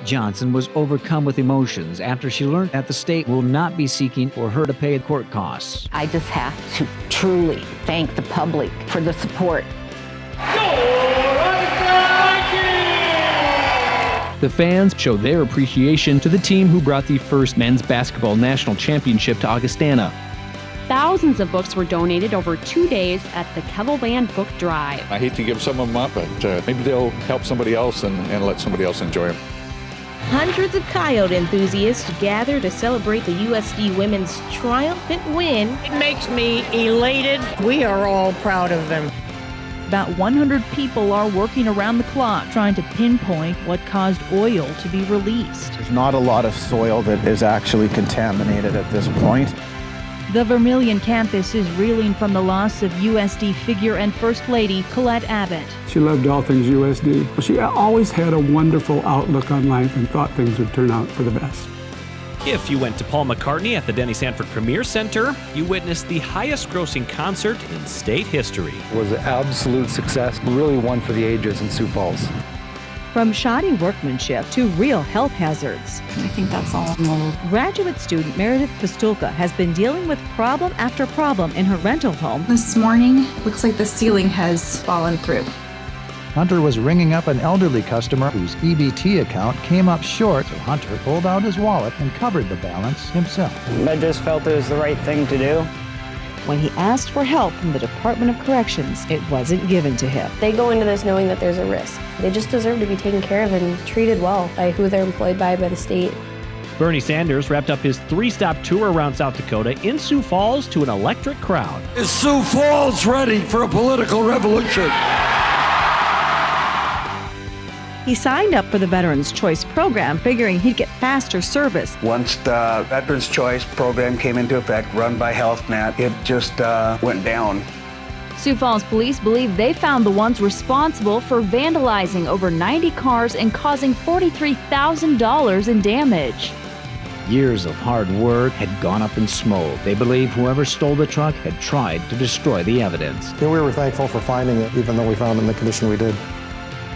Johnson was overcome with emotions after she learned that the state will not be seeking for her to pay court costs. I just have to truly thank the public for the support. The fans show their appreciation to the team who brought the first men's basketball national championship to Augustana. Thousands of books were donated over 2 days at the Kettle Band Book Drive. I hate to give some of them up, but maybe they'll help somebody else and let somebody else enjoy them. Hundreds of coyote enthusiasts gather to celebrate the USD women's triumphant win. It makes me elated. We are all proud of them. About 100 people are working around the clock trying to pinpoint what caused oil to be released. There's not a lot of soil that is actually contaminated at this point. The Vermilion campus is reeling from the loss of USD figure and First Lady Colette Abbott. She loved all things USD. She always had a wonderful outlook on life and thought things would turn out for the best. If you went to Paul McCartney at the Denny Sanford Premier Center, you witnessed the highest grossing concert in state history. It was an absolute success, really one for the ages in Sioux Falls. From shoddy workmanship to real health hazards. I think that's all mold. Graduate student Meredith Pastulka has been dealing with problem after problem in her rental home. This morning, looks like the ceiling has fallen through. Hunter was ringing up an elderly customer whose EBT account came up short, so Hunter pulled out his wallet and covered the balance himself. I just felt it was the right thing to do. When he asked for help from the Department of Corrections, it wasn't given to him. They go into this knowing that there's a risk. They just deserve to be taken care of and treated well by who they're employed by the state. Bernie Sanders wrapped up his 3-stop tour around South Dakota in Sioux Falls to an electric crowd. Is Sioux Falls ready for a political revolution? He signed up for the Veterans Choice Program, figuring he'd get faster service. Once the Veterans Choice Program came into effect, run by HealthNet, it just went down. Sioux Falls police believe they found the ones responsible for vandalizing over 90 cars and causing $43,000 in damage. Years of hard work had gone up in smoke. They believe whoever stole the truck had tried to destroy the evidence. We were thankful for finding it, even though we found it in the condition we did.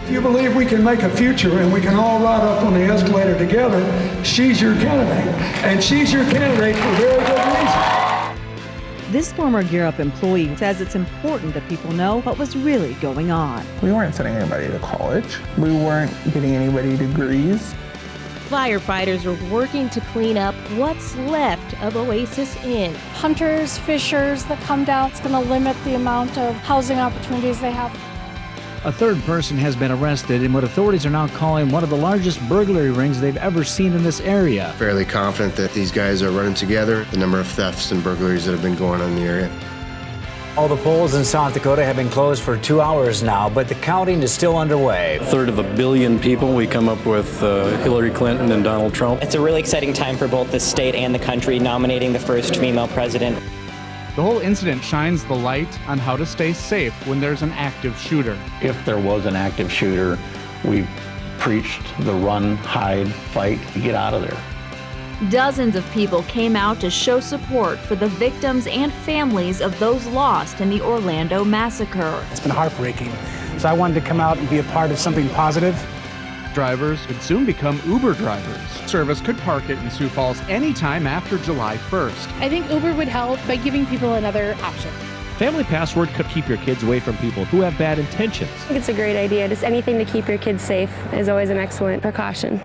If you believe we can make a future and we can all ride up on the escalator together, she's your candidate. And she's your candidate for very good reason. This former Gear Up employee says it's important that people know what was really going on. We weren't sending anybody to college. We weren't getting anybody degrees. Firefighters are working to clean up what's left of Oasis Inn. Hunters, fishers that come down, it's going to limit the amount of housing opportunities they have. A third person has been arrested in what authorities are now calling one of the largest burglary rings they've ever seen in this area. Fairly confident that these guys are running together. The number of thefts and burglaries that have been going on in the area. All the polls in South Dakota have been closed for 2 hours now, but the counting is still underway. 1/3 of a billion people, we come up with Hillary Clinton and Donald Trump. It's a really exciting time for both the state and the country, nominating the first female president. The whole incident shines the light on how to stay safe when there's an active shooter. If there was an active shooter, we preached the run, hide, fight, get out of there. Dozens of people came out to show support for the victims and families of those lost in the Orlando massacre. It's been heartbreaking, so I wanted to come out and be a part of something positive. Drivers could soon become Uber drivers. Service could park it in Sioux Falls anytime after July 1st. I think Uber would help by giving people another option. Family Password could keep your kids away from people who have bad intentions. I think it's a great idea. Just anything to keep your kids safe is always an excellent precaution.